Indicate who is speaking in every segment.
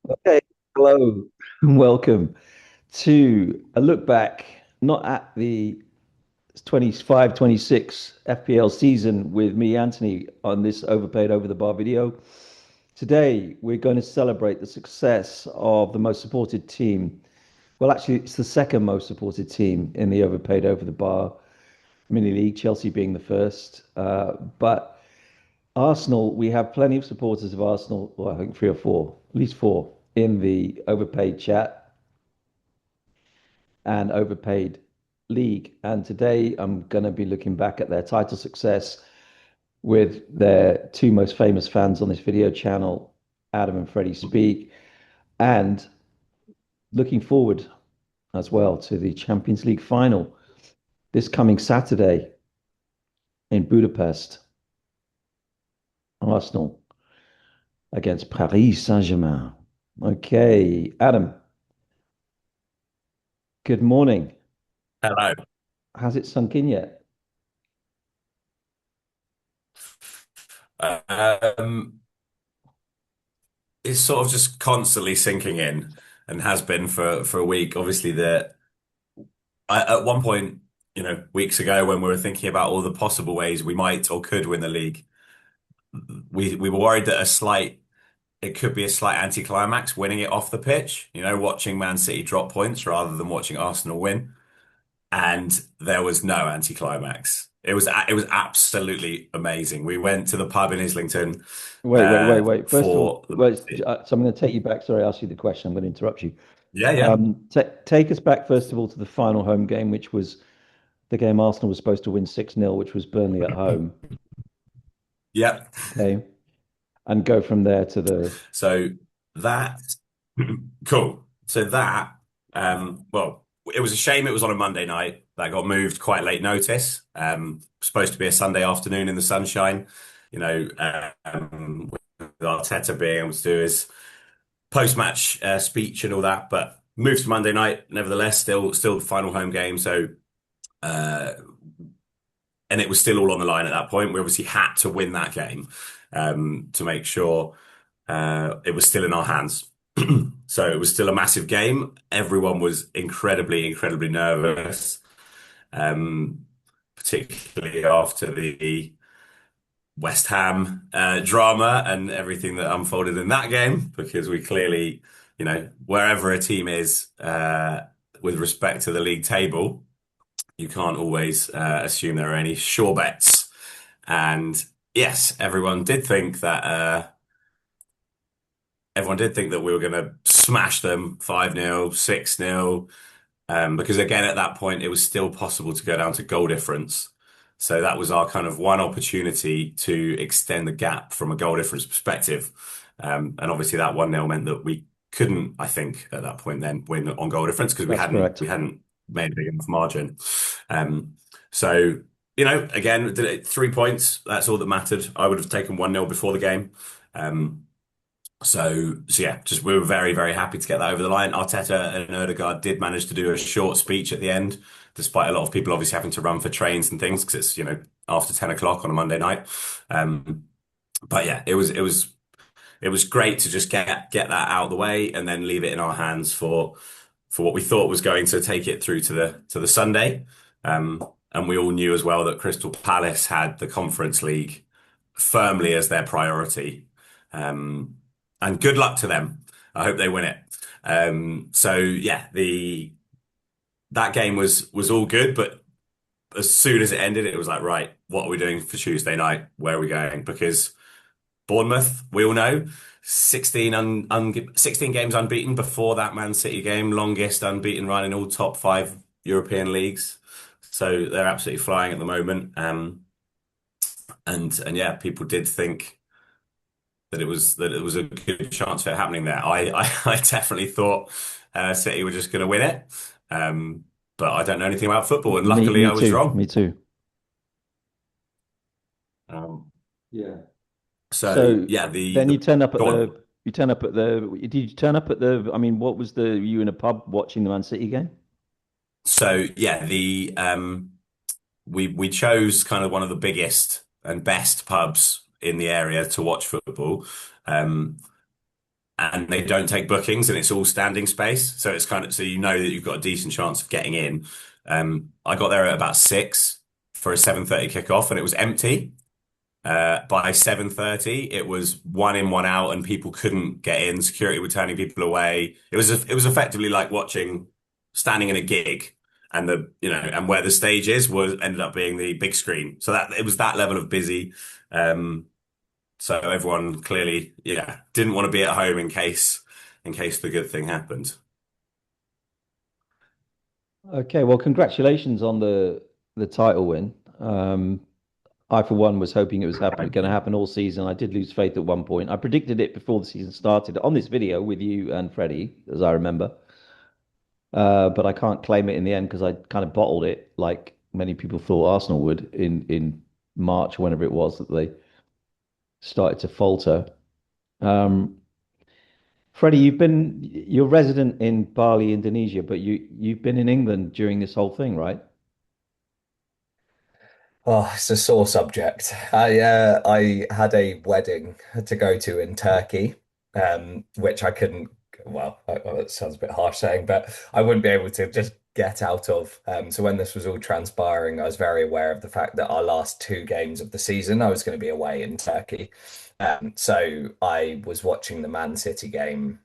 Speaker 1: Okay, hello, and welcome to a look back, not at the 25-26 FPL season with me, Anthony, on this Overpaid Over the Bar video. Today, we're going to celebrate the success of the most supported team. Well, actually, it's the second most supported team in the Overpaid Over the Bar mini league, Chelsea being the first. But Arsenal, we have plenty of supporters of Arsenal, well, I think three or four, at least four, in the Overpaid chat and Overpaid league. And today I'm going to be looking back at their title success with their two most famous fans on this video channel, Adam and Freddie Speak, and looking forward as well to the Champions League final this coming Saturday in Budapest. Arsenal against Paris Saint-Germain. Okay, Adam, good morning.
Speaker 2: Hello.
Speaker 1: Has it sunk in yet?
Speaker 2: Um, it's sort of just constantly sinking in and has been for a week. Obviously, at one point, weeks ago when we were thinking about all the possible ways we might or could win the league, we were worried that it could be a slight anticlimax winning it off the pitch, watching Man City drop points rather than watching Arsenal win. And there was no anticlimax. It was absolutely amazing. We went to the pub in Islington
Speaker 1: Wait. First of all,
Speaker 2: for the
Speaker 1: well, so I'm going to take you back. Sorry, I asked you the question. I'm going to interrupt you.
Speaker 2: yeah, yeah.
Speaker 1: Take us back, first of all, to the final home game, which was the game Arsenal was supposed to win 6-0, which was Burnley at home.
Speaker 2: Yep.
Speaker 1: Okay. And go from there to the.
Speaker 2: So that cool. So that well, it was a shame it was on a Monday night. That got moved quite late notice. Supposed to be a Sunday afternoon in the sunshine. With Arteta being able to do his post-match speech and all that, but moved to Monday night. Nevertheless, still the final home game. So uh, and it was still all on the line at that point. We obviously had to win that game to make sure it was still in our hands. So it was still a massive game. Everyone was incredibly nervous, um, particularly after the West Ham drama and everything that unfolded in that game, because we clearly, wherever a team is with respect to the league table, you can't always assume there are any sure bets. And yes, everyone did think that we were going to smash them 5-0, 6-0, because again, at that point, it was still possible to go down to goal difference. So that was our kind of one opportunity to extend the gap from a goal difference perspective. And obviously that 1-0 meant that we couldn't, I think, at that point then win on goal difference because we
Speaker 1: That's
Speaker 2: hadn't
Speaker 1: correct.
Speaker 2: we hadn't made a big enough margin. Um, so, again, 3 points, that's all that mattered. I would have taken 1-0 before the game. Um, so yeah, just we were very happy to get that over the line. Arteta and Odegaard did manage to do a short speech at the end, despite a lot of people obviously having to run for trains and things because it's after 10 o'clock on a Monday night. Um, but yeah, it was great to just get that out of the way and then leave it in our hands for what we thought was going to take it through to the Sunday. And we all knew as well that Crystal Palace had the Conference League firmly as their priority. Um, and good luck to them. I hope they win it. So yeah, the that game was all good, but as soon as it ended, it was like, right, what are we doing for Tuesday night? Where are we going? Because Bournemouth, we all know, 16 games unbeaten before that Man City game, longest unbeaten run in all top five European leagues. So they're absolutely flying at the moment. And yeah, people did think that it was a good chance for it happening there. I definitely thought City were just going to win it, um, but I don't know anything about football, and
Speaker 1: Me,
Speaker 2: luckily
Speaker 1: me
Speaker 2: I was
Speaker 1: too.
Speaker 2: wrong.
Speaker 1: Me too.
Speaker 2: Um,
Speaker 1: Yeah.
Speaker 2: so
Speaker 1: So
Speaker 2: yeah, the
Speaker 1: then you
Speaker 2: the
Speaker 1: turn up at
Speaker 2: go
Speaker 1: the.
Speaker 2: on.
Speaker 1: You turn up at the. Did you turn up at the? I mean, what was the? You in a pub watching the Man City game?
Speaker 2: So yeah, the we chose kind of one of the biggest and best pubs in the area to watch football. Um, and they don't take bookings and it's all standing space. So it's kind of, so you know that you've got a decent chance of getting in. I got there at about 6 for a 7:30 kickoff and it was empty. By 7:30, it was one in, one out, and people couldn't get in. Security were turning people away. It was effectively like watching standing in a gig, and and where the stage is was ended up being the big screen. So that it was that level of busy. Um, so everyone clearly, yeah, didn't want to be at home in case the good thing happened.
Speaker 1: Okay, well, congratulations on the title win. I, for one, was hoping it was going to happen all season. I did lose faith at one point. I predicted it before the season started on this video with you and Freddie, as I remember. But I can't claim it in the end because I kind of bottled it, like many people thought Arsenal would in March, whenever it was that they started to falter. Um, Freddie, you're resident in Bali, Indonesia, but you've been in England during this whole thing, right?
Speaker 3: Oh, it's a sore subject. I had a wedding to go to in Turkey, which I couldn't. Well, it sounds a bit harsh saying, but I wouldn't be able to just get out of. So when this was all transpiring, I was very aware of the fact that our last two games of the season, I was going to be away in Turkey. So I was watching the Man City game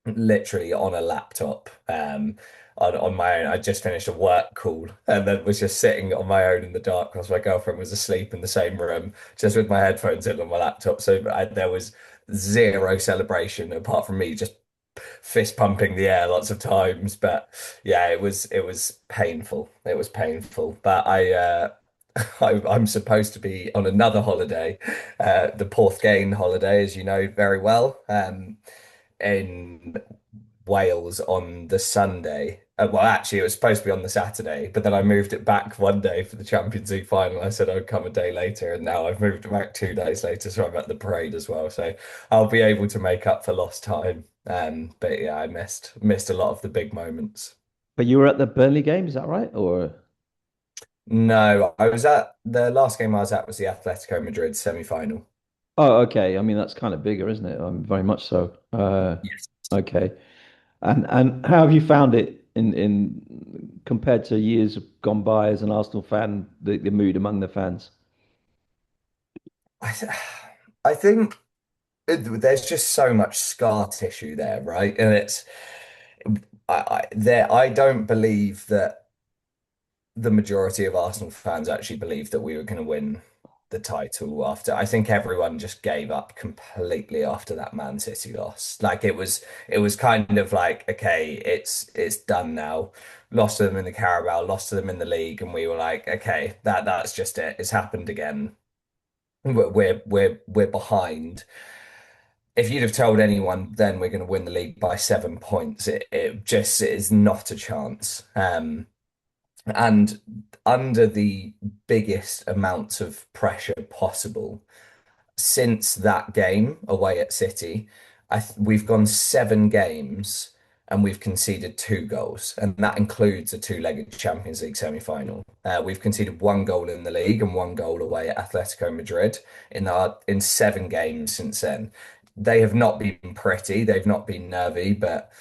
Speaker 3: literally on a laptop on my own. I just finished a work call and then was just sitting on my own in the dark because my girlfriend was asleep in the same room, just with my headphones in on my laptop. So there was zero celebration apart from me just fist pumping the air lots of times. But yeah, it was painful. It was painful. But I'm supposed to be on another holiday, the Porthgain holiday, as you know very well. In Wales on the Sunday. Well, actually, it was supposed to be on the Saturday, but then I moved it back one day for the Champions League final. I said I'd come a day later, and now I've moved it back 2 days later, so I'm at the parade as well. So I'll be able to make up for lost time. But yeah, I missed a lot of the big moments.
Speaker 1: But you were at the Burnley game, is that right? Or
Speaker 3: No, I was at the last game I was at was the Atletico Madrid semi-final.
Speaker 1: oh, okay. I mean, that's kind of bigger, isn't it? Very much so.
Speaker 3: Yes.
Speaker 1: Okay. And how have you found it in compared to years gone by as an Arsenal fan, the mood among the fans?
Speaker 3: I, th I think there's just so much scar tissue there, right? And I don't believe that the majority of Arsenal fans actually believed that we were going to win the title after. I think everyone just gave up completely after that Man City loss. Like it was kind of like, okay, it's done now. Lost to them in the Carabao, lost to them in the league, and we were like, okay, that's just it. It's happened again. We're behind. If you'd have told anyone then we're going to win the league by 7 points, it just is not a chance. And under the biggest amounts of pressure possible since that game away at City, we've gone 7 games and we've conceded 2 goals, and that includes a two-legged Champions League semi-final. We've conceded 1 goal in the league and 1 goal away at Atletico Madrid in 7 games since then. They have not been pretty, they've not been nervy, but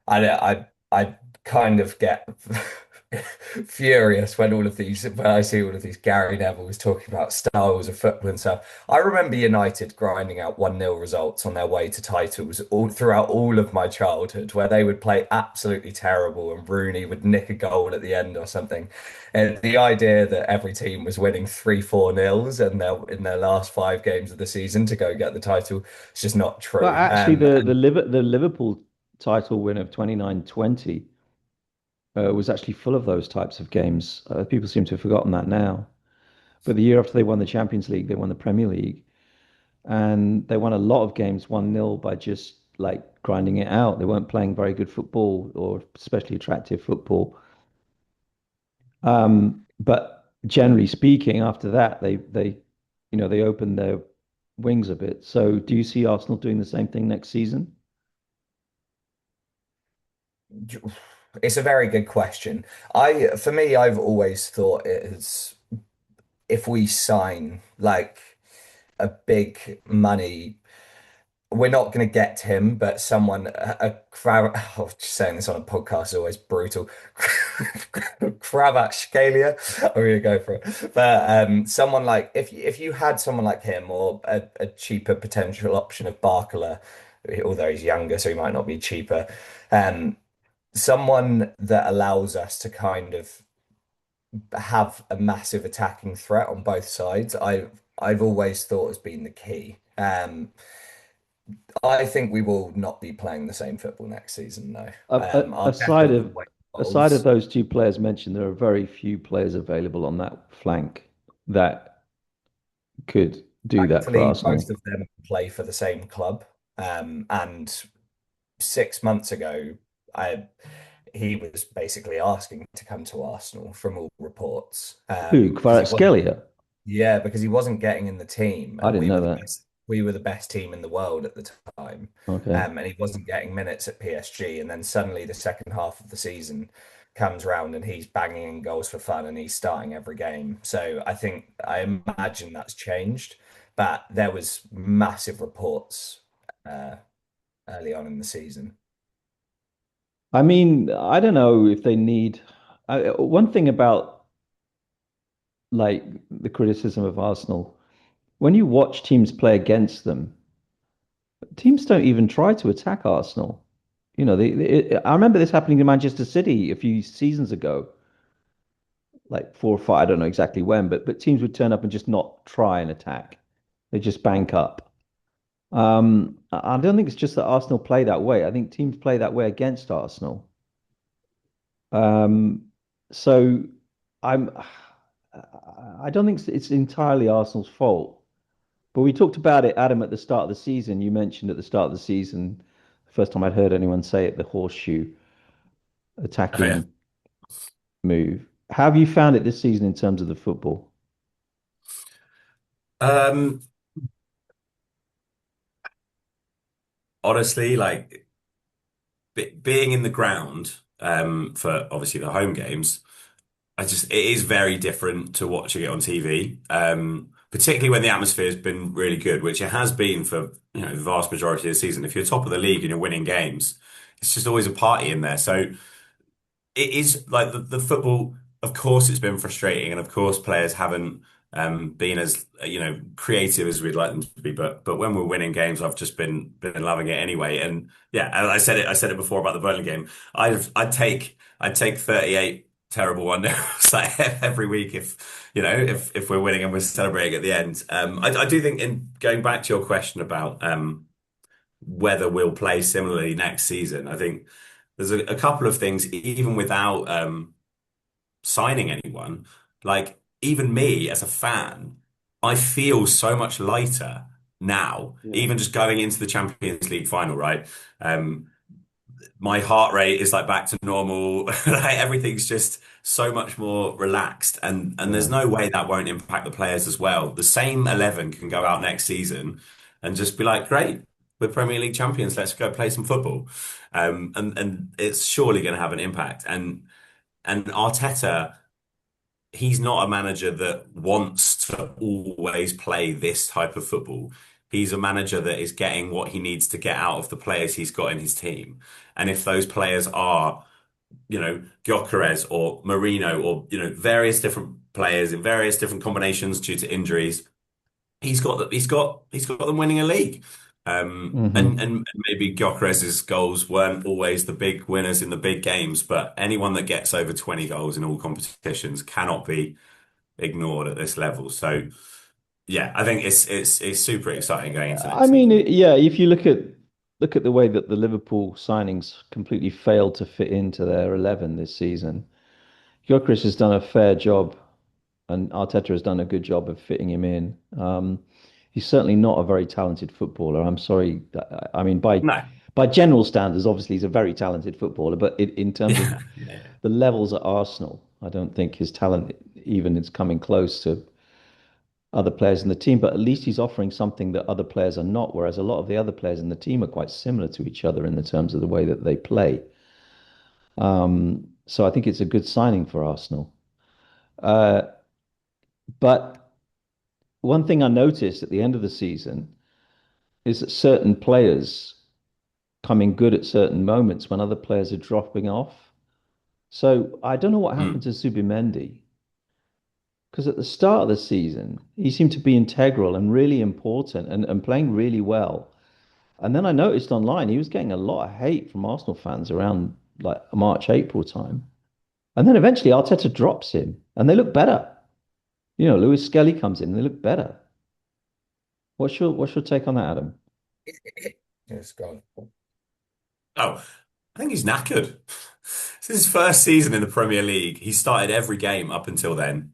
Speaker 3: I kind of get furious when I see all of these Gary Neville's talking about styles of football and stuff. I remember United grinding out 1-0 results on their way to titles all throughout all of my childhood, where they would play absolutely terrible and Rooney would nick a goal at the end or something. And the idea that every team was winning 3-4 nils and in their last 5 games of the season to go get the title is just not
Speaker 1: Well,
Speaker 3: true.
Speaker 1: actually, the Liverpool title win of 29-20 was actually full of those types of games. People seem to have forgotten that now. But the year after they won the Champions League, they won the Premier League, and they won a lot of games 1-0 by just like grinding it out. They weren't playing very good football or especially attractive football. But generally speaking, after that, they opened their wings a bit. So do you see Arsenal doing the same thing next season?
Speaker 3: It's a very good question. For me, I've always thought it is if we sign like a big money. we're not going to get him, but someone, a crab, oh, just saying this on a podcast is always brutal. Kvaratskhelia, I'm going to go for it. But someone like, if you had someone like him or a cheaper potential option of Barcola, although he's younger, so he might not be cheaper, um, someone that allows us to kind of have a massive attacking threat on both sides, I've always thought has been the key. I think we will not be playing the same football next season, no.
Speaker 1: Aside
Speaker 3: Arteta will
Speaker 1: of
Speaker 3: wait
Speaker 1: aside of
Speaker 3: goals.
Speaker 1: those two players mentioned, there are very few players available on that flank that could do that for
Speaker 3: Thankfully, both
Speaker 1: Arsenal.
Speaker 3: of them play for the same club. And 6 months ago, I he was basically asking to come to Arsenal from all reports.
Speaker 1: Who?
Speaker 3: Because he wasn't
Speaker 1: Kvaratskhelia?
Speaker 3: Yeah, because he wasn't getting in the team,
Speaker 1: I
Speaker 3: and
Speaker 1: didn't know that.
Speaker 3: we were the best team in the world at the time.
Speaker 1: Okay.
Speaker 3: And he wasn't getting minutes at PSG, and then suddenly the second half of the season comes round and he's banging in goals for fun and he's starting every game. So I imagine that's changed, but there was massive reports uh, early on in the season.
Speaker 1: I mean, I don't know if they need. One thing about like the criticism of Arsenal, when you watch teams play against them, teams don't even try to attack Arsenal. I remember this happening to Manchester City a few seasons ago, like 4 or 5. I don't know exactly when, but teams would turn up and just not try and attack. They just bank up. I don't think it's just that Arsenal play that way. I think teams play that way against Arsenal. Um, so I'm, I don't think it's entirely Arsenal's fault. But we talked about it, Adam, at the start of the season. You mentioned at the start of the season, the first time I'd heard anyone say it, the horseshoe
Speaker 2: Oh yeah.
Speaker 1: attacking move. How have you found it this season in terms of the football?
Speaker 2: Um, Honestly, like being in the ground for obviously the home games, it is very different to watching it on TV. Particularly when the atmosphere has been really good, which it has been for the vast majority of the season. If you're top of the league and you're winning games, it's just always a party in there. So it is like the football. Of course, it's been frustrating, and of course, players haven't been as creative as we'd like them to be. But when we're winning games, I've just been loving it anyway. And yeah, and I said it before about the Burnley game. I'd take 38 terrible 1-0s like every week if we're winning and we're celebrating at the end. I do think in going back to your question about whether we'll play similarly next season, I think there's a couple of things, even without signing anyone, like even me as a fan, I feel so much lighter now,
Speaker 1: Yeah.
Speaker 2: even just going into the Champions League final, right? Um, my heart rate is like back to normal. Like everything's just so much more relaxed, and there's
Speaker 1: Yeah.
Speaker 2: no way that won't impact the players as well. The same 11 can go out next season and just be like, great, we're Premier League champions. Let's go play some football. And it's surely going to have an impact. And Arteta, he's not a manager that wants to always play this type of football. He's a manager that is getting what he needs to get out of the players he's got in his team. And if those players are, Gyökeres or Marino or, various different players in various different combinations due to injuries, he's got them winning a league. And
Speaker 1: Hmm.
Speaker 2: maybe Gyökeres's goals weren't always the big winners in the big games, but anyone that gets over 20 goals in all competitions cannot be ignored at this level. So yeah, I think it's super exciting going into
Speaker 1: I
Speaker 2: next
Speaker 1: mean,
Speaker 2: season.
Speaker 1: yeah, if you look at the way that the Liverpool signings completely failed to fit into their 11 this season, Gyökeres has done a fair job, and Arteta has done a good job of fitting him in. He's certainly not a very talented footballer. I'm sorry. I mean,
Speaker 2: No.
Speaker 1: by general standards, obviously he's a very talented footballer, but in terms of
Speaker 2: Yeah. Yeah.
Speaker 1: the levels at Arsenal, I don't think his talent even is coming close to other players in the team. But at least he's offering something that other players are not, whereas a lot of the other players in the team are quite similar to each other in the terms of the way that they play. So I think it's a good signing for Arsenal. Uh, but one thing I noticed at the end of the season is that certain players coming good at certain moments when other players are dropping off. So I don't know what happened
Speaker 2: Mm.
Speaker 1: to Zubimendi because at the start of the season, he seemed to be integral and really important and playing really well. And then I noticed online he was getting a lot of hate from Arsenal fans around like March, April time. And then eventually Arteta drops him and they look better. Lewis Skelly comes in and they look better. What's your take on that, Adam?
Speaker 3: It's gone.
Speaker 2: Oh, I think he's knackered. Since his first season in the Premier League, he started every game up until then.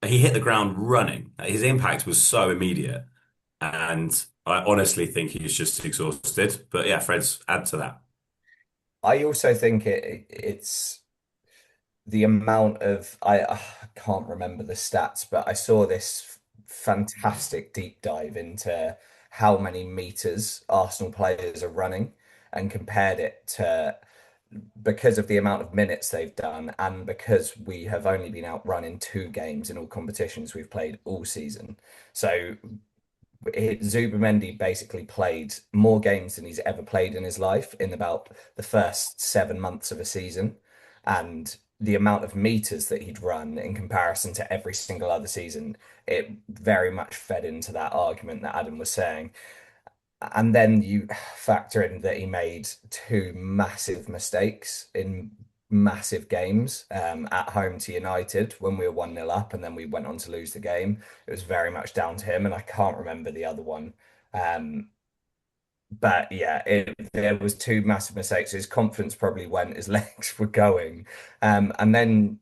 Speaker 2: He hit the ground running. His impact was so immediate. And I honestly think he's just exhausted. But yeah, Fred's add to that.
Speaker 3: I also think it's the amount of I can't remember the stats, but I saw this fantastic deep dive into how many meters Arsenal players are running and compared it to because of the amount of minutes they've done and because we have only been outrun in two games in all competitions we've played all season. So Zubimendi basically played more games than he's ever played in his life in about the first 7 months of a season. And the amount of meters that he'd run in comparison to every single other season, it very much fed into that argument that Adam was saying. And then you factor in that he made two massive mistakes in massive games at home to United when we were 1-0 up and then we went on to lose the game. It was very much down to him, and I can't remember the other one. Um, but yeah, there was two massive mistakes. His confidence probably went, his legs were going. And then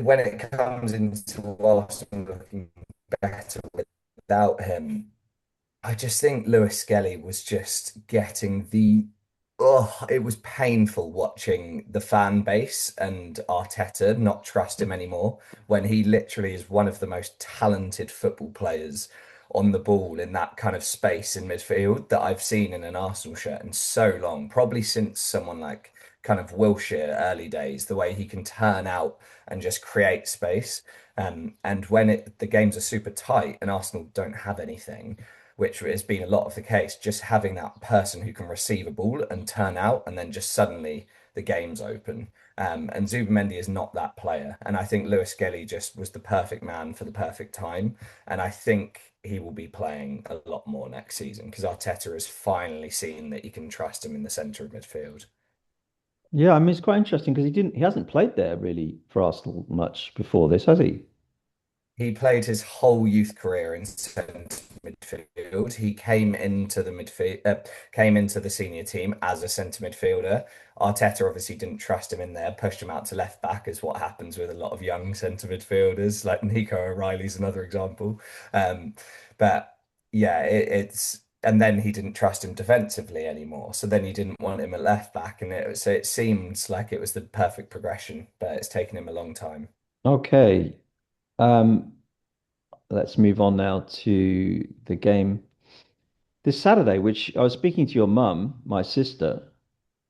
Speaker 3: when it comes into Arsenal looking better without him, I just think Lewis Skelly was just getting it was painful watching the fan base and Arteta not trust him anymore when he literally is one of the most talented football players on the ball in that kind of space in midfield that I've seen in an Arsenal shirt in so long, probably since someone like kind of Wilshere early days, the way he can turn out and just create space. And when the games are super tight and Arsenal don't have anything, which has been a lot of the case, just having that person who can receive a ball and turn out, and then just suddenly the game's open. And Zubimendi is not that player. And I think Lewis Skelly just was the perfect man for the perfect time. And I think he will be playing a lot more next season because Arteta has finally seen that you can trust him in the centre of midfield.
Speaker 1: Yeah, I mean it's quite interesting because he hasn't played there really for Arsenal much before this, has he?
Speaker 3: He played his whole youth career in centre midfield. He came into the senior team as a centre midfielder. Arteta obviously didn't trust him in there, pushed him out to left back, is what happens with a lot of young centre midfielders. Like Nico O'Reilly's another example. Um, but yeah, it's and then he didn't trust him defensively anymore. So then he didn't want him at left back, and so it seemed like it was the perfect progression, but it's taken him a long time.
Speaker 1: Okay. Um, let's move on now to the game this Saturday, which I was speaking to your mum, my sister,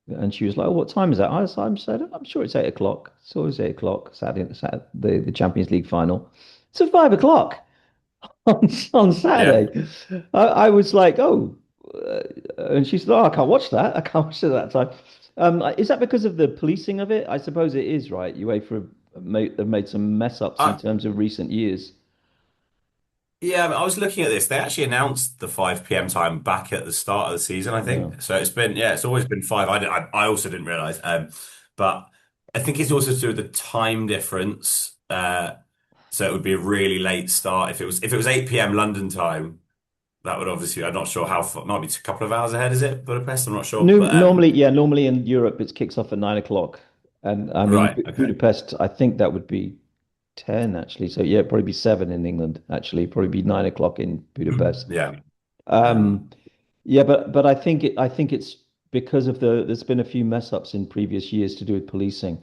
Speaker 1: and she was like, "Oh, what time is that?" I'm said, "I'm sure it's 8 o'clock. It's always 8 o'clock. Saturday, the Champions League final. It's at 5 o'clock on
Speaker 2: Yeah.
Speaker 1: Saturday." I was like, "Oh," and she said, "Oh, I can't watch that. I can't watch it at that time." Is that because of the policing of it? I suppose it is, right? UEFA have made some mess ups in
Speaker 2: Uh,
Speaker 1: terms of recent years.
Speaker 2: yeah, I was looking at this. They actually announced the 5 p.m. time back at the start of the season, I
Speaker 1: Yeah.
Speaker 2: think. So it's always been five. I also didn't realize. But I think it's also to do with the time difference. So it would be a really late start. If it was 8 p.m. London time, that would obviously, I'm not sure how far, might be a couple of hours ahead, is it, Budapest? I'm not sure.
Speaker 1: No,
Speaker 2: But
Speaker 1: normally, yeah, normally in Europe it kicks off at 9 o'clock, and I mean
Speaker 2: right, okay.
Speaker 1: Budapest. I think that would be 10 actually. So yeah, probably be 7 in England actually. Probably be 9 o'clock in Budapest.
Speaker 2: Yeah. Um
Speaker 1: Um, yeah, but I think it's because of there's been a few mess ups in previous years to do with policing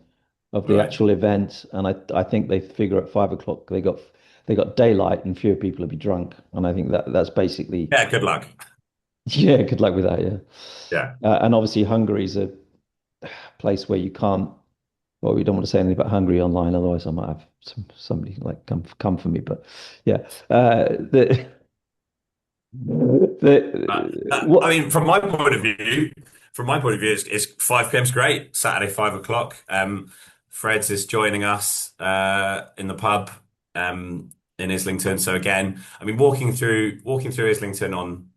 Speaker 1: of the
Speaker 2: right.
Speaker 1: actual event, and I think they figure at 5 o'clock they got daylight and fewer people will be drunk, and I think that's basically
Speaker 2: Yeah, good luck.
Speaker 1: yeah. Good luck with that, yeah.
Speaker 2: Yeah.
Speaker 1: And obviously Hungary's a place where you can't. Well, we don't want to say anything about Hungary online, otherwise I might have somebody like come for me. But yeah, the
Speaker 2: I
Speaker 1: What?
Speaker 2: mean, from my point of view, it's 5 p.m. is great. Saturday, 5 o'clock. Fred's is joining us in the pub in Islington. So again, I mean, walking through Islington on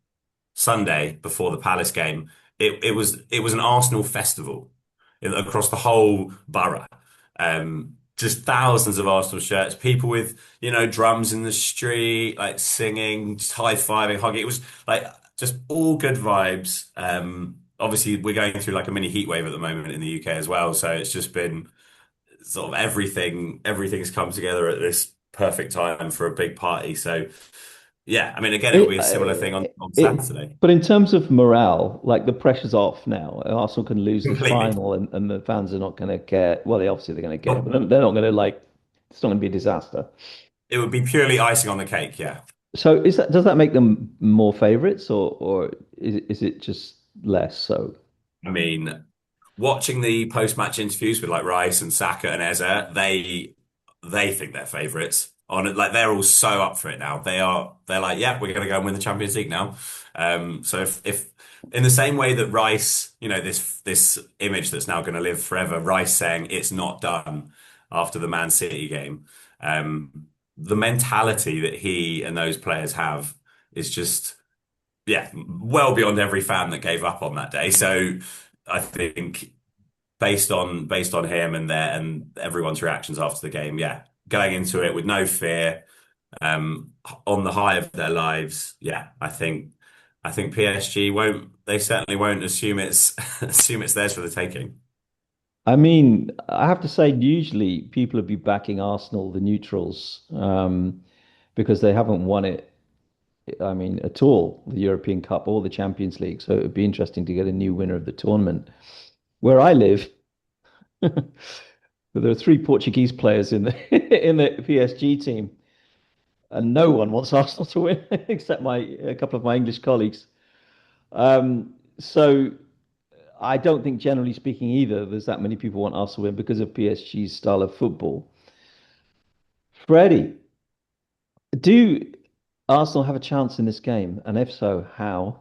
Speaker 2: Sunday before the Palace game, it was an Arsenal festival across the whole borough. Just thousands of Arsenal shirts, people with drums in the street, like singing, just high-fiving, hugging. It was like just all good vibes. Obviously, we're going through like a mini heat wave at the moment in the UK as well, so it's just been sort of everything's come together at this perfect time for a big party. So yeah, I mean, again, it'll
Speaker 1: It,
Speaker 2: be a similar thing on
Speaker 1: it,
Speaker 2: Saturday.
Speaker 1: but in terms of morale, like the pressure's off now. Arsenal can lose this
Speaker 2: Completely.
Speaker 1: final, and the fans are not going to care. Well, they obviously they're going to care, but
Speaker 2: Oh,
Speaker 1: they're not going to like. It's not going to be a disaster.
Speaker 2: it would be purely icing on the cake, yeah.
Speaker 1: So does that make them more favourites, or is it just less so?
Speaker 2: I mean, watching the post-match interviews with like Rice and Saka and Eze, they think they're favourites. On it, like they're all so up for it now. They're like, yeah, we're gonna go and win the Champions League now. So if in the same way that Rice, this image that's now gonna live forever, Rice saying it's not done after the Man City game, the mentality that he and those players have is just yeah, well beyond every fan that gave up on that day. So I think based on him and everyone's reactions after the game, yeah, going into it with no fear, on the high of their lives, yeah, I think PSG won't. They certainly won't assume it's assume it's theirs for the taking.
Speaker 1: I mean, I have to say, usually people would be backing Arsenal, the neutrals, because they haven't won it. I mean, at all, the European Cup or the Champions League. So it would be interesting to get a new winner of the tournament. Where I live, there are three Portuguese players in the in the PSG team, and no one wants Arsenal to win except a couple of my English colleagues. So I don't think, generally speaking, either there's that many people want Arsenal to win because of PSG's style of football. Freddie, do Arsenal have a chance in this game? And if so, how?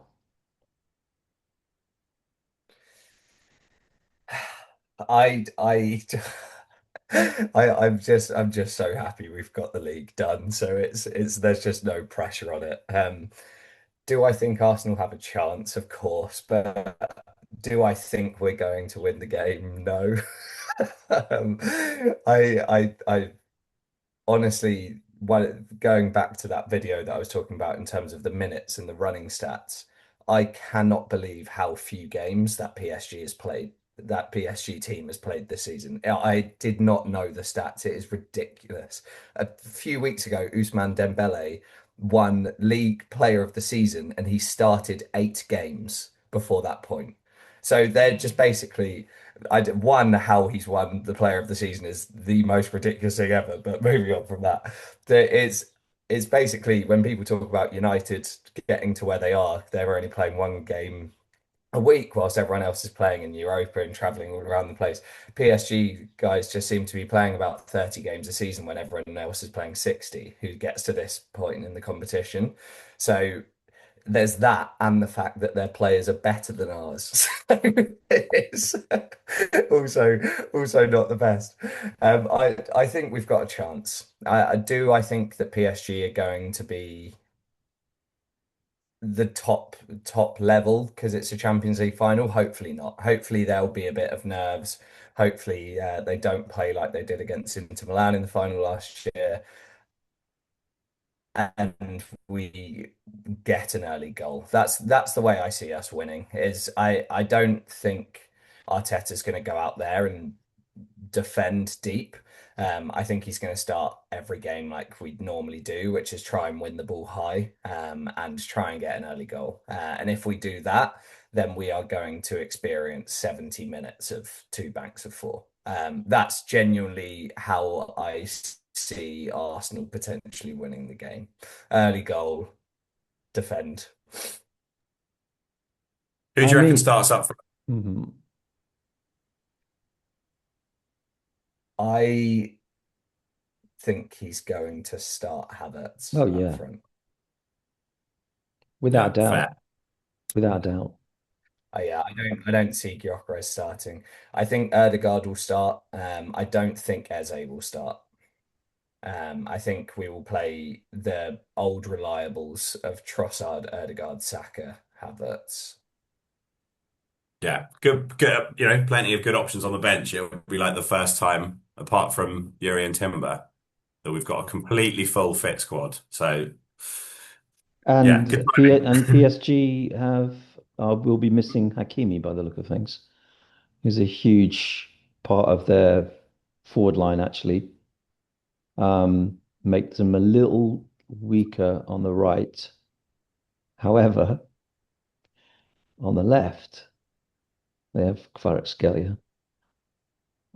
Speaker 3: I I I'm just so happy we've got the league done. So it's there's just no pressure on it. Do I think Arsenal have a chance? Of course, but do I think we're going to win the game? No. Um, I honestly, going back to that video that I was talking about in terms of the minutes and the running stats, I cannot believe how few games that PSG team has played this season. I did not know the stats. It is ridiculous. A few weeks ago, Ousmane Dembele won League Player of the Season, and he started 8 games before that point. So they're just basically one, how he's won the player of the season is the most ridiculous thing ever. But moving on from that, it's basically when people talk about United getting to where they are, they're only playing one game a week whilst everyone else is playing in Europa and traveling all around the place. PSG guys just seem to be playing about 30 games a season when everyone else is playing 60, who gets to this point in the competition. So there's that and the fact that their players are better than ours. So it's also also not the best. I think we've got a chance. I think that PSG are going to be the top level because it's a Champions League final. Hopefully not. Hopefully there'll be a bit of nerves. Hopefully they don't play like they did against Inter Milan in the final last year and we get an early goal. That's the way I see us winning. Is I don't think Arteta's going to go out there and defend deep. I think he's going to start every game like we normally do, which is try and win the ball high, and try and get an early goal. And if we do that, then we are going to experience 70 minutes of two banks of four. That's genuinely how I see Arsenal potentially winning the game. Early goal, defend.
Speaker 2: Who do
Speaker 1: I
Speaker 2: you reckon
Speaker 1: mean,
Speaker 2: starts up for?
Speaker 1: mhm.
Speaker 3: I think he's going to start Havertz
Speaker 1: Oh
Speaker 3: up
Speaker 1: yeah.
Speaker 3: front.
Speaker 1: without a
Speaker 2: Yeah, fair.
Speaker 1: doubt, without a doubt.
Speaker 3: Yeah, I don't see Gyökeres starting. I think Ødegaard will start. I don't think Eze will start. I think we will play the old reliables of Trossard, Ødegaard, Saka, Havertz.
Speaker 2: Yeah, good. Plenty of good options on the bench. It would be like the first time, apart from Yuri and Timber, that we've got a completely full fit squad. So yeah, good timing.
Speaker 1: PSG have will be missing Hakimi by the look of things. He's a huge part of their forward line actually. Makes them a little weaker on the right. However, on the left, they have Kvaratskhelia.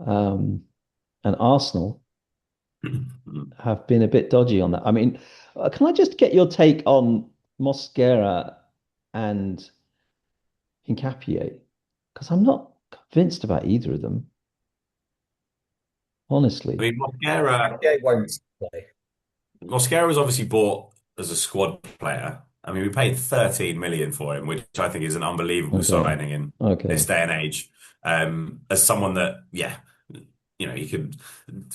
Speaker 1: Um, and Arsenal have been a bit dodgy on that. I mean, can I just get your take on Mosquera and Hincapié? Because I'm not convinced about either of them,
Speaker 2: I
Speaker 1: honestly.
Speaker 2: mean, Mosquera.
Speaker 3: Yeah, won't play.
Speaker 2: Mosquera was obviously bought as a squad player. I mean, we paid 13 million for him, which I think is an unbelievable
Speaker 1: Okay.
Speaker 2: signing in this
Speaker 1: Okay.
Speaker 2: day and age. As someone that, yeah, you could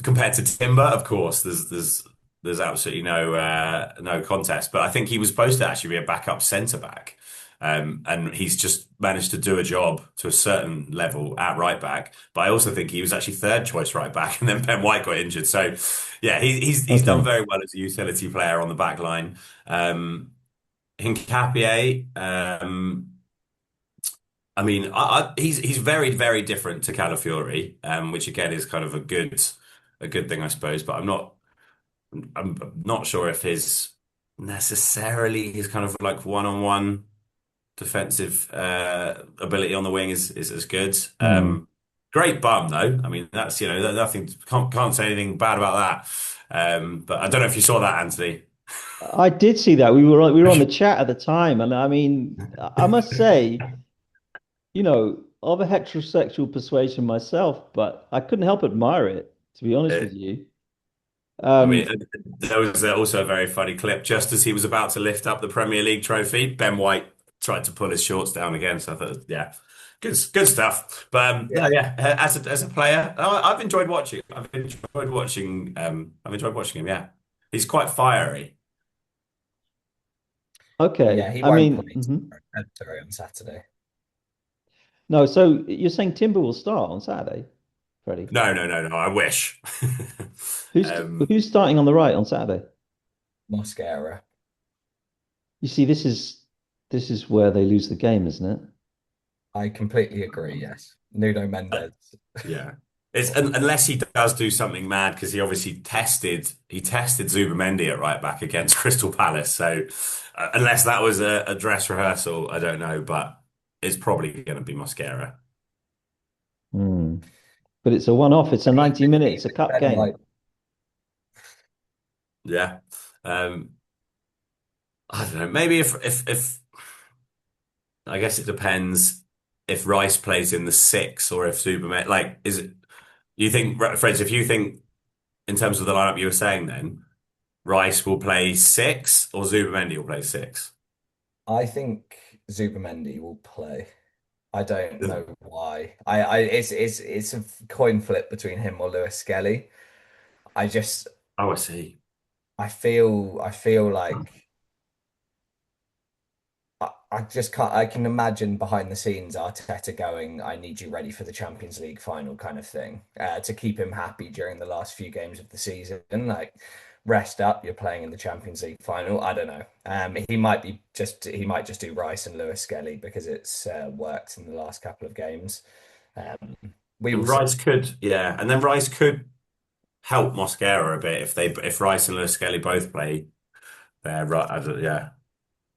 Speaker 2: compare to Timber, of course, there's absolutely no contest. But I think he was supposed to actually be a backup centre back. And he's just managed to do a job to a certain level at right back. But I also think he was actually third choice right back, and then Ben White got injured. So yeah, he's done
Speaker 1: Okay.
Speaker 2: very well as a utility player on the back line. Hincapié, I mean, he's very, very different to Calafiori, which again is kind of a good thing, I suppose. But I'm not sure if his necessarily his kind of like one-on-one defensive ability on the wing is as good.
Speaker 1: Hmm.
Speaker 2: Great bum though. I mean, that's nothing. Can't say anything bad about that. But I don't know if you saw that, Anthony.
Speaker 1: I did see that. We were on the chat at the time, and I mean, I must say, of a heterosexual persuasion myself, but I couldn't help admire it, to be honest
Speaker 2: Uh,
Speaker 1: with you.
Speaker 2: I mean,
Speaker 1: Um,
Speaker 2: there was also a very funny clip. Just as he was about to lift up the Premier League trophy, Ben White tried to pull his shorts down again. So I thought, yeah, good stuff. But no,
Speaker 3: Yeah,
Speaker 2: yeah, as a player, I've enjoyed watching. I've enjoyed watching him. Yeah, he's quite fiery.
Speaker 3: yeah,
Speaker 1: okay.
Speaker 3: he
Speaker 1: I
Speaker 3: won't
Speaker 1: mean,
Speaker 3: play
Speaker 1: mhm.
Speaker 3: sorry, on Saturday.
Speaker 1: No, so you're saying Timber will start on Saturday, Freddie?
Speaker 2: No, no, no, no. I wish.
Speaker 1: Who's
Speaker 2: Um,
Speaker 1: who's starting on the right on Saturday?
Speaker 3: Mosquera.
Speaker 1: You see, this is where they lose the game, isn't it?
Speaker 3: I completely agree, yes. Nuno Mendes.
Speaker 2: Yeah. Unless he does do something mad because he tested Zubamendi at right back against Crystal Palace. So unless that was a dress rehearsal, I don't know, but it's probably going to be Mosquera.
Speaker 1: Hmm. But it's a one-off. It's a 90 minutes. It's a cup
Speaker 3: Ben White.
Speaker 1: game.
Speaker 2: Yeah. Um, I don't know. Maybe if I guess it depends if Rice plays in the six or if Zubamendi like is it you think Fred, if you think in terms of the lineup you were saying then Rice will play six or Zubamendi will play six.
Speaker 3: I think Zubamendi will play. I don't know why. It's a coin flip between him or Lewis Skelly. I just
Speaker 2: Oh, I see.
Speaker 3: I feel like I just can't. I can imagine behind the scenes Arteta going, "I need you ready for the Champions League final," kind of thing, to keep him happy during the last few games of the season. Like, rest up. You're playing in the Champions League final. I don't know. He might just do Rice and Lewis Skelly because it's worked in the last couple of games. Um, we will
Speaker 2: And
Speaker 3: see.
Speaker 2: Rice could, yeah, and then Rice could help Mosquera a bit if Rice and Lewis Skelly both play there, right? Yeah.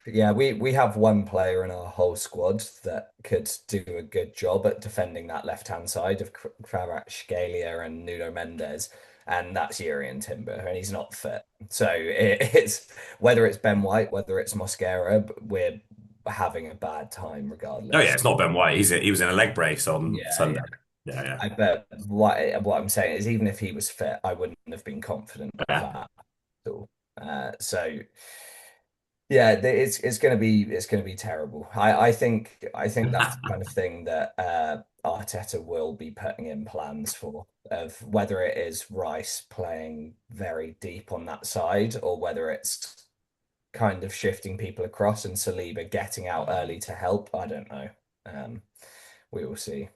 Speaker 3: Yeah, we have one player in our whole squad that could do a good job at defending that left-hand side of Kvaratskhelia and Nuno Mendes, and that's Yuri Timber, and he's not fit. So it's whether it's Ben White, whether it's Mosquera, we're having a bad time
Speaker 2: Oh yeah,
Speaker 3: regardless.
Speaker 2: it's not Ben White. He was in a leg brace on
Speaker 3: Yeah,
Speaker 2: Sunday.
Speaker 3: yeah.
Speaker 2: Yeah, yeah,
Speaker 3: I bet what I'm saying is even if he was fit, I wouldn't have been confident of
Speaker 2: yeah.
Speaker 3: that at all. So. Yeah, it's gonna be terrible. I think that's the kind of thing that Arteta will be putting in plans for, of whether it is Rice playing very deep on that side or whether it's kind of shifting people across and Saliba getting out early to help. I don't know. Um, we will see.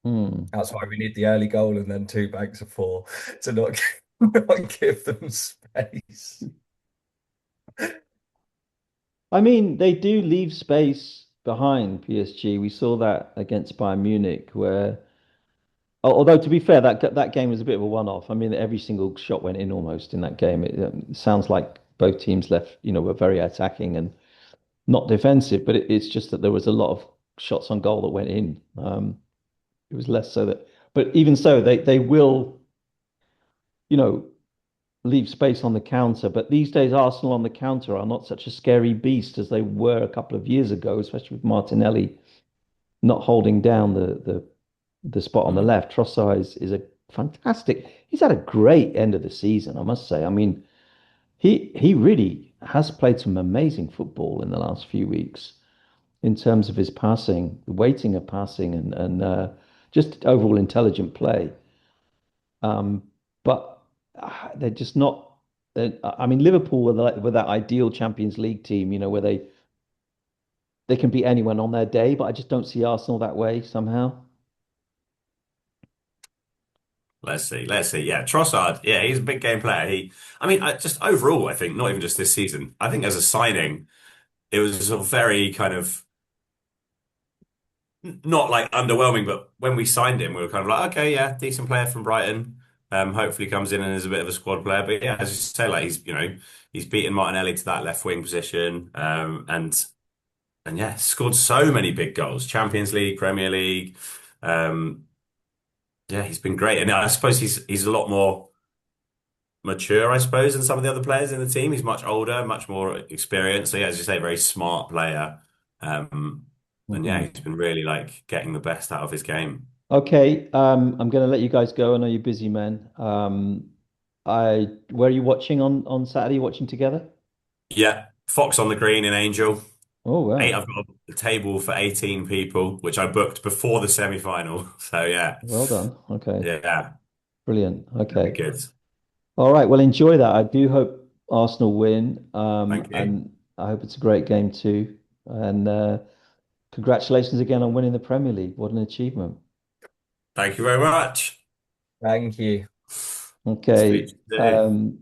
Speaker 1: Hmm.
Speaker 3: That's why we need the early goal and then two banks of four to not not give them space.
Speaker 1: I mean, they do leave space behind PSG. We saw that against Bayern Munich, where although to be fair, that game was a bit of a one-off. I mean, every single shot went in almost in that game. It sounds like both teams left, were very attacking and not defensive, but it's just that there was a lot of shots on goal that went in. It was less so that, but even so, they will, you know, leave space on the counter. But these days, Arsenal on the counter are not such a scary beast as they were a couple of years ago, especially with Martinelli not holding down the spot on the
Speaker 2: Mm.
Speaker 1: left. Trossard is a fantastic. He's had a great end of the season, I must say. I mean, he really has played some amazing football in the last few weeks in terms of his passing, the weighting of passing, and just overall intelligent play. Um, but they're just not. I mean, Liverpool were that ideal Champions League team, where they can beat anyone on their day. But I just don't see Arsenal that way somehow.
Speaker 2: Let's see. Let's see. Yeah, Trossard. Yeah, he's a big game player. I mean, just overall, I think not even just this season. I think as a signing, it was sort of very kind of not like underwhelming, but when we signed him, we were kind of like, okay, yeah, decent player from Brighton. Hopefully comes in and is a bit of a squad player. But yeah, as you say, like he's beaten Martinelli to that left wing position, and yeah, scored so many big goals, Champions League, Premier League. Um, yeah, he's been great, and I suppose he's a lot more mature, I suppose, than some of the other players in the team. He's much older, much more experienced. So yeah, as you say, very smart player. Um, and yeah,
Speaker 1: Mhm.
Speaker 2: he's been really like getting the best out of his game.
Speaker 1: Okay, I'm going to let you guys go. I know you're busy, man. Where are you watching on Saturday? Watching together?
Speaker 2: Yeah, Fox on the Green in Angel.
Speaker 1: Oh wow,
Speaker 2: I've got a table for 18 people, which I booked before the semi-final. So yeah,
Speaker 1: well done. Okay,
Speaker 2: yeah,
Speaker 1: brilliant.
Speaker 2: it'll be
Speaker 1: Okay,
Speaker 2: good.
Speaker 1: all right. Well, enjoy that. I do hope Arsenal win,
Speaker 2: Thank you.
Speaker 1: and I hope it's a great game too. And congratulations again on winning the Premier League. What an achievement.
Speaker 2: Thank you very much.
Speaker 3: Thank you.
Speaker 2: Speak
Speaker 1: Okay.
Speaker 2: to you soon.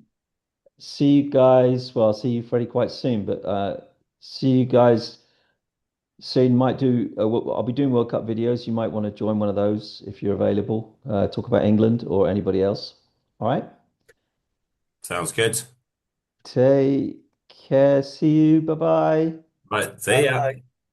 Speaker 1: See you guys. Well, I'll see you, Freddie, quite soon. But see you guys soon. Might do. I'll be doing World Cup videos. You might want to join one of those if you're available. Talk about England or anybody else. All right.
Speaker 2: Sounds good.
Speaker 1: Take care. See you. Bye bye.
Speaker 2: Right, see
Speaker 3: Bye
Speaker 2: ya.
Speaker 3: bye.